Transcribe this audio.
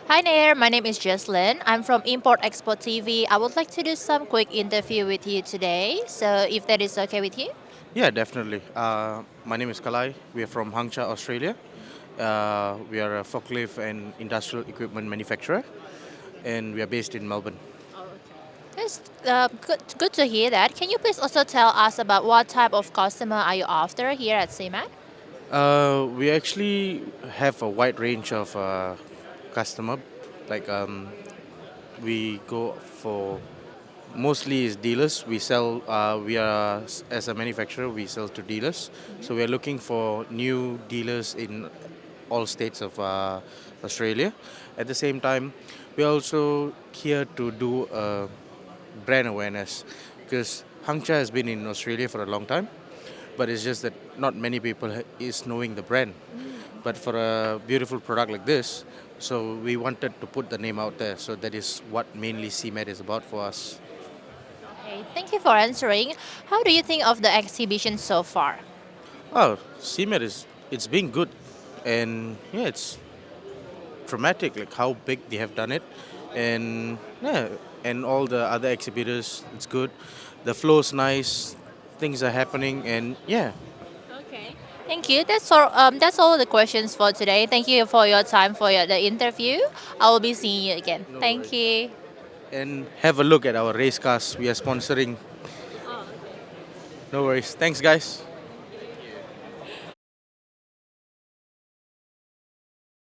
Hi there, my name is Jesslyn. I'm from Import Export TV. I would like to do some quick interview with you today. So, if that is okay with you? Yeah, definitely. My name is Kalai. We are from Hangzhou, Australia. We are a forklift and industrial equipment manufacturer, and we are based in Melbourne. Yes, good to hear that. Can you please also tell us about what type of customer are you after here at CEMAT? We actually have a wide range of customer. Like we go for mostly is dealers. We sell. We are as a manufacturer. We sell to dealers. So we are looking for new dealers in all states of Australia. At the same time, we are also here to do brand awareness because Hangcha has been in Australia for a long time, but it's just that not many people is knowing the brand. But for a beautiful product like this, so we wanted to put the name out there. So that is what mainly CMET is about for us. Okay, thank you for answering. How do you think of the exhibition so far? Oh, CMET is it's been good, and yeah, it's dramatic like how big they have done it, and yeah, and all the other exhibitors, it's good. The flow's nice, things are happening, and yeah. Okay, thank you. That's all the questions for today. Thank you for your time for the interview. I will be seeing you again. No Thank worries. you. And have a look at our race cars we are sponsoring. No worries. Thanks, guys.